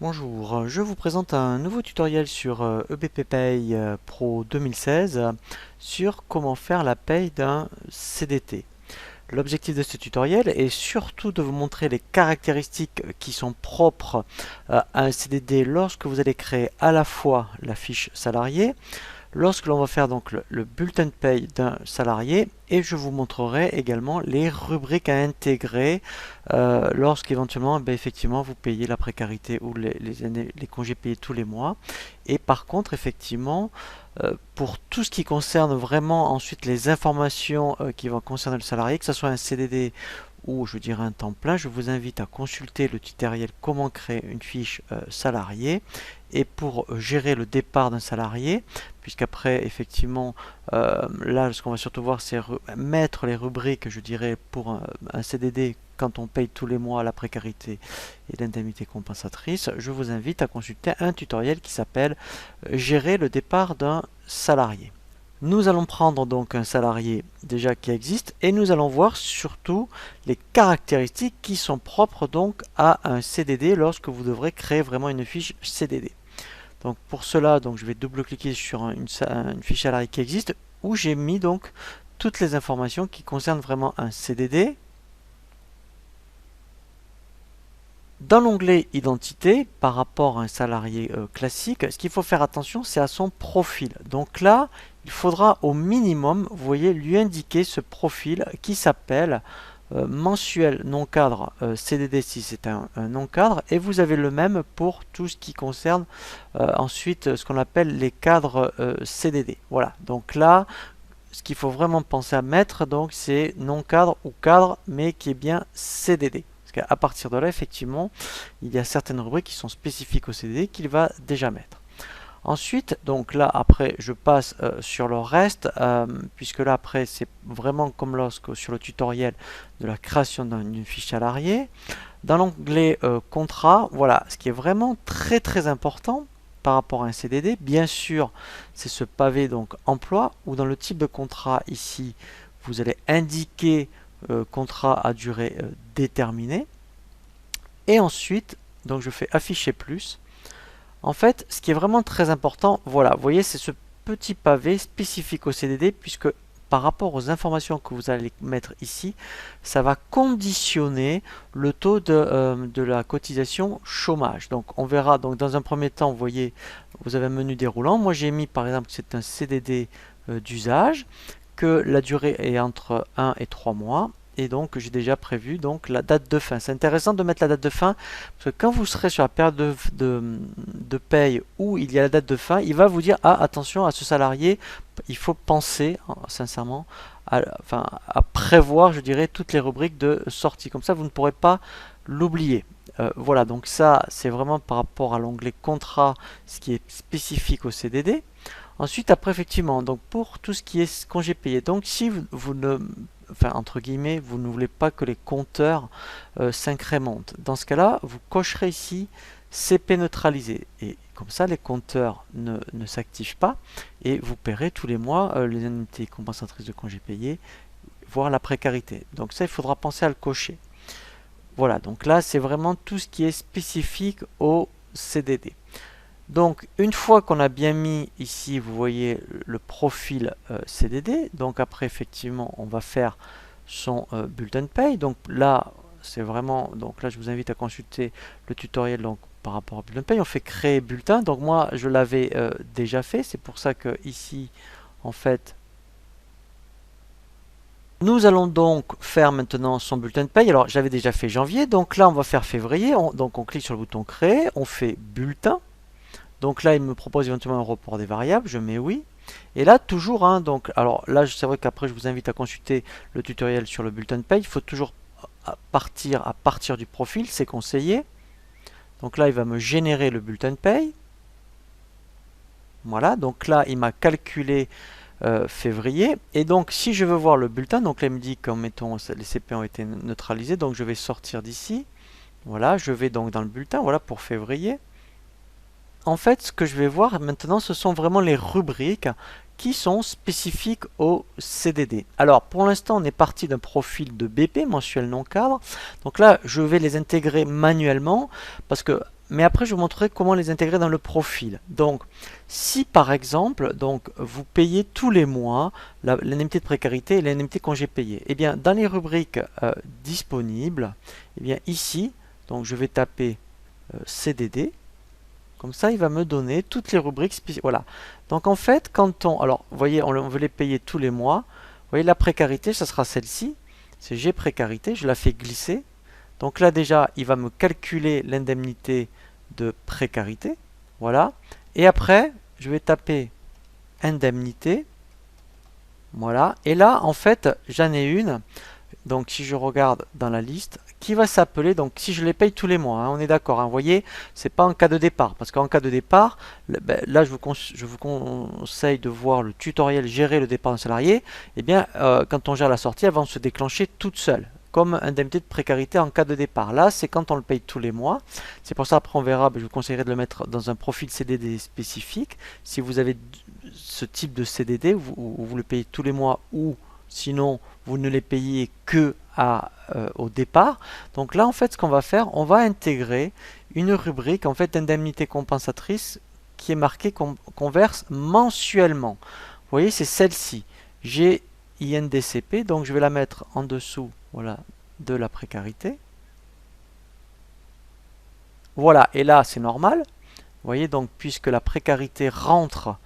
Bonjour, je vous présente un nouveau tutoriel sur EBP Pay Pro 2016 sur comment faire la paye d'un CDT. L'objectif de ce tutoriel est surtout de vous montrer les caractéristiques qui sont propres à un CDD lorsque vous allez créer à la fois la fiche salarié, lorsque l'on va faire donc le bulletin de paye d'un salarié, et je vous montrerai également les rubriques à intégrer lorsqu'éventuellement effectivement vous payez la précarité ou les congés payés tous les mois. Et par contre effectivement pour tout ce qui concerne vraiment ensuite les informations qui vont concerner le salarié, que ce soit un CDD ou je dirais un temps plein, je vous invite à consulter le tutoriel comment créer une fiche salarié. Et pour gérer le départ d'un salarié, puisqu'après effectivement là ce qu'on va surtout voir c'est mettre les rubriques je dirais pour un CDD quand on paye tous les mois la précarité et l'indemnité compensatrice, je vous invite à consulter un tutoriel qui s'appelle gérer le départ d'un salarié. Nous allons prendre donc un salarié déjà qui existe et nous allons voir surtout les caractéristiques qui sont propres donc à un CDD lorsque vous devrez créer vraiment une fiche CDD. Donc pour cela, donc je vais double-cliquer sur une fiche salarié qui existe où j'ai mis donc toutes les informations qui concernent vraiment un CDD. Dans l'onglet Identité, par rapport à un salarié classique, ce qu'il faut faire attention, c'est à son profil. Donc là, il faudra au minimum, vous voyez, lui indiquer ce profil qui s'appelle mensuel non cadre CDD si c'est un non cadre, et vous avez le même pour tout ce qui concerne ensuite ce qu'on appelle les cadres CDD. Voilà, donc là, ce qu'il faut vraiment penser à mettre, donc c'est non cadre ou cadre, mais qui est bien CDD. Parce qu'à partir de là, effectivement, il y a certaines rubriques qui sont spécifiques au CDD qu'il va déjà mettre. Ensuite, donc là, après, je passe sur le reste, puisque là, après, c'est vraiment comme lorsque sur le tutoriel de la création d'une fiche salariée. Dans l'onglet contrat, voilà, ce qui est vraiment très très important par rapport à un CDD, bien sûr, c'est ce pavé donc emploi, où dans le type de contrat ici, vous allez indiquer contrat à durée déterminée. Et ensuite, donc je fais afficher plus. En fait, ce qui est vraiment très important, voilà, vous voyez, c'est ce petit pavé spécifique au CDD, puisque par rapport aux informations que vous allez mettre ici, ça va conditionner le taux de la cotisation chômage. Donc on verra, donc dans un premier temps, vous voyez, vous avez un menu déroulant. Moi j'ai mis par exemple que c'est un CDD d'usage, que la durée est entre 1 et 3 mois. Et donc j'ai déjà prévu donc la date de fin. C'est intéressant de mettre la date de fin parce que quand vous serez sur la période de paye où il y a la date de fin, il va vous dire ah attention à ce salarié, il faut penser sincèrement à prévoir je dirais toutes les rubriques de sortie. Comme ça vous ne pourrez pas l'oublier. Voilà, donc ça c'est vraiment par rapport à l'onglet contrat, ce qui est spécifique au CDD. Ensuite, après, effectivement, donc pour tout ce qui est congé payé, donc si vous ne, enfin, entre guillemets, vous ne voulez pas que les compteurs s'incrémentent, dans ce cas-là, vous cocherez ici CP neutralisé. Et comme ça, les compteurs ne s'activent pas et vous paierez tous les mois les indemnités compensatrices de congés payés, voire la précarité. Donc ça, il faudra penser à le cocher. Voilà, donc là, c'est vraiment tout ce qui est spécifique au CDD. Donc une fois qu'on a bien mis ici, vous voyez le profil CDD, donc après effectivement on va faire son bulletin de paye. Donc là c'est vraiment, donc là je vous invite à consulter le tutoriel donc par rapport au bulletin de paye. On fait créer bulletin, donc moi je l'avais déjà fait, c'est pour ça que ici en fait nous allons donc faire maintenant son bulletin de paye. Alors j'avais déjà fait janvier, donc là on va faire février, donc on clique sur le bouton créer, on fait bulletin. Donc là, il me propose éventuellement un report des variables, je mets oui. Et là, toujours, hein, donc, alors là, c'est vrai qu'après, je vous invite à consulter le tutoriel sur le bulletin de paye. Il faut toujours partir à partir du profil, c'est conseillé. Donc là, il va me générer le bulletin de paye. Voilà, donc là, il m'a calculé février. Et donc, si je veux voir le bulletin, donc là, il me dit que, mettons, les CP ont été neutralisés. Donc, je vais sortir d'ici. Voilà, je vais donc dans le bulletin, voilà, pour février. En fait, ce que je vais voir maintenant, ce sont vraiment les rubriques qui sont spécifiques au CDD. Alors, pour l'instant, on est parti d'un profil de BP, mensuel non cadre. Donc là, je vais les intégrer manuellement parce que mais après je vous montrerai comment les intégrer dans le profil. Donc, si par exemple, donc, vous payez tous les mois l'indemnité de précarité et l'indemnité congé payé, eh bien, dans les rubriques disponibles, eh bien, ici, donc, je vais taper CDD. Comme ça, il va me donner toutes les rubriques spécifiques. Voilà. Donc, en fait, quand on... Alors, vous voyez, on veut les payer tous les mois. Vous voyez, la précarité, ça sera celle-ci. C'est G précarité. Je la fais glisser. Donc là, déjà, il va me calculer l'indemnité de précarité. Voilà. Et après, je vais taper indemnité. Voilà. Et là, en fait, j'en ai une. Donc, si je regarde dans la liste, qui va s'appeler, donc si je les paye tous les mois, hein, on est d'accord, hein, vous voyez, c'est pas en cas de départ, parce qu'en cas de départ, là je vous conseille de voir le tutoriel gérer le départ d'un salarié, et bien quand on gère la sortie, elles vont se déclencher toutes seules, comme indemnité de précarité en cas de départ. Là, c'est quand on le paye tous les mois, c'est pour ça après on verra, je vous conseillerais de le mettre dans un profil CDD spécifique, si vous avez ce type de CDD, où vous le payez tous les mois, ou sinon vous ne les payez que au départ. Donc là en fait ce qu'on va faire, on va intégrer une rubrique en fait indemnité compensatrice qui est marquée qu'on verse mensuellement. Vous voyez, c'est celle-ci, GINDCP, donc je vais la mettre en dessous, voilà, de la précarité. Voilà, et là c'est normal. Vous voyez, donc puisque la précarité rentre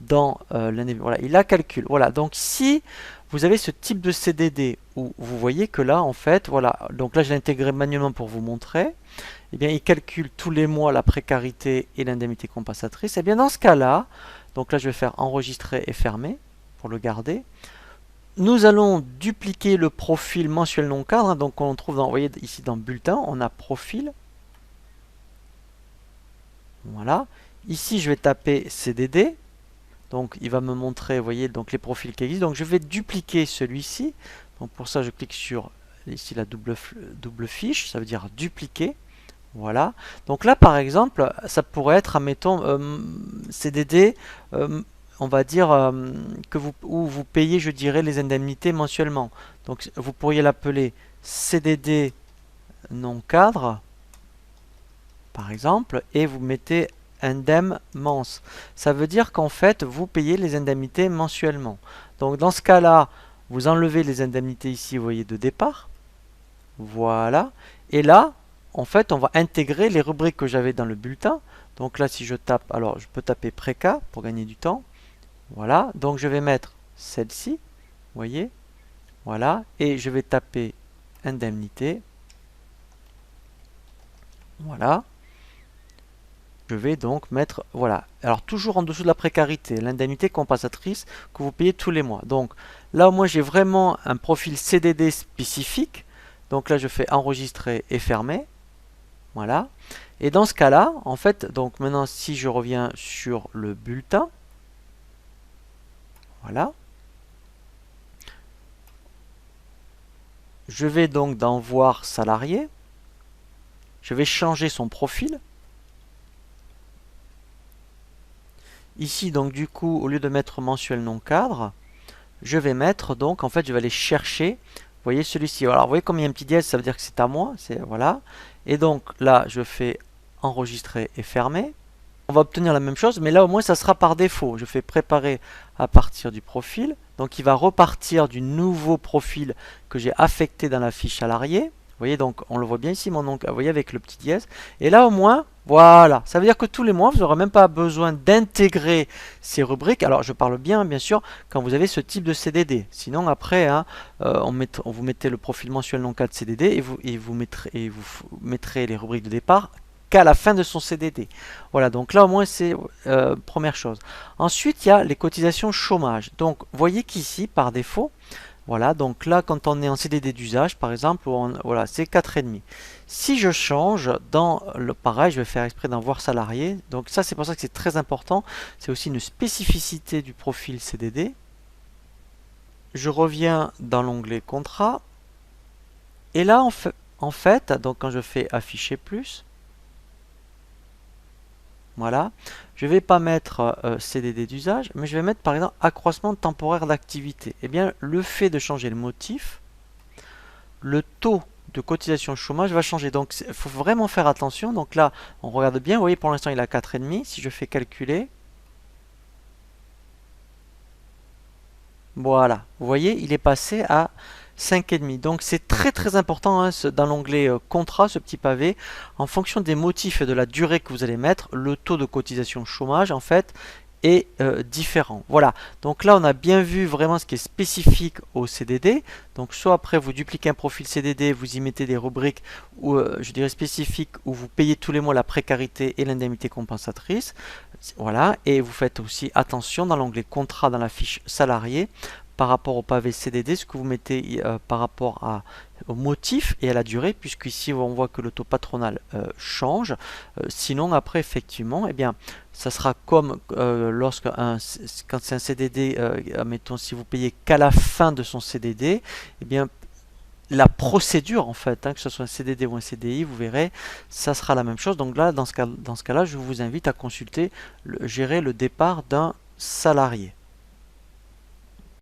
dans voilà, il la calcule. Voilà, donc si vous avez ce type de CDD où vous voyez que là, en fait, voilà, donc là je l'ai intégré manuellement pour vous montrer, eh bien il calcule tous les mois la précarité et l'indemnité compensatrice. Et bien dans ce cas-là, donc là je vais faire enregistrer et fermer pour le garder. Nous allons dupliquer le profil mensuel non cadre, hein, donc on trouve dans, vous voyez ici dans bulletin, on a profil. Voilà. Ici je vais taper CDD. Donc il va me montrer, vous voyez, donc les profils qui existent. Donc je vais dupliquer celui-ci. Donc pour ça je clique sur ici la double fiche, ça veut dire dupliquer. Voilà. Donc là par exemple, ça pourrait être, admettons, CDD, on va dire où vous payez, je dirais, les indemnités mensuellement. Donc vous pourriez l'appeler CDD non cadre, par exemple, et vous mettez indem mens. Ça veut dire qu'en fait, vous payez les indemnités mensuellement. Donc dans ce cas-là, vous enlevez les indemnités ici, vous voyez, de départ. Voilà. Et là, en fait, on va intégrer les rubriques que j'avais dans le bulletin. Donc là, si je tape, alors je peux taper préca pour gagner du temps. Voilà. Donc je vais mettre celle-ci, vous voyez. Voilà. Et je vais taper indemnité. Voilà. Je vais donc mettre, voilà, alors toujours en dessous de la précarité, l'indemnité compensatrice que vous payez tous les mois. Donc là, moi, j'ai vraiment un profil CDD spécifique. Donc là, je fais enregistrer et fermer. Voilà. Et dans ce cas-là, en fait, donc maintenant, si je reviens sur le bulletin, voilà. Je vais donc dans voir salarié. Je vais changer son profil. Ici, donc du coup, au lieu de mettre mensuel non cadre, je vais mettre donc, en fait, je vais aller chercher, vous voyez celui-ci. Alors, vous voyez comme il y a un petit dièse, ça veut dire que c'est à moi, voilà. Et donc là, je fais enregistrer et fermer. On va obtenir la même chose, mais là au moins ça sera par défaut. Je fais préparer à partir du profil. Donc il va repartir du nouveau profil que j'ai affecté dans la fiche salarié. Vous voyez, donc on le voit bien ici, mon nom, vous voyez, avec le petit dièse. Et là au moins, voilà, ça veut dire que tous les mois, vous n'aurez même pas besoin d'intégrer ces rubriques. Alors je parle bien sûr, quand vous avez ce type de CDD. Sinon après, hein, on vous mettez le profil mensuel non cadre CDD et vous mettrez les rubriques de départ qu'à la fin de son CDD. Voilà, donc là au moins c'est première chose. Ensuite, il y a les cotisations chômage. Donc, vous voyez qu'ici, par défaut, voilà, donc là, quand on est en CDD d'usage, par exemple, voilà, c'est 4,5. Si je change dans le pareil, je vais faire exprès d'en voir salarié. Donc ça, c'est pour ça que c'est très important. C'est aussi une spécificité du profil CDD. Je reviens dans l'onglet contrat. Et là, en fait, donc quand je fais afficher plus, voilà, je ne vais pas mettre CDD d'usage, mais je vais mettre par exemple accroissement temporaire d'activité. Eh bien, le fait de changer le motif, le taux de cotisation chômage va changer. Donc il faut vraiment faire attention. Donc là, on regarde bien. Vous voyez, pour l'instant, il a 4,5. Si je fais calculer, voilà. Vous voyez, il est passé à 5,5. Donc c'est très très important hein, dans l'onglet contrat, ce petit pavé. En fonction des motifs et de la durée que vous allez mettre, le taux de cotisation chômage, en fait, est différent. Voilà, donc là on a bien vu vraiment ce qui est spécifique au CDD. Donc soit après vous dupliquez un profil CDD, vous y mettez des rubriques ou je dirais spécifiques où vous payez tous les mois la précarité et l'indemnité compensatrice. Voilà, et vous faites aussi attention dans l'onglet contrat dans la fiche salarié par rapport au pavé CDD, ce que vous mettez par rapport au motif et à la durée, puisqu'ici on voit que le taux patronal change. Sinon, après, effectivement, eh bien, ça sera comme quand c'est un CDD, mettons, si vous payez qu'à la fin de son CDD, eh bien, la procédure en fait, hein, que ce soit un CDD ou un CDI, vous verrez, ça sera la même chose. Donc là, dans ce cas-là, je vous invite à consulter, gérer le départ d'un salarié.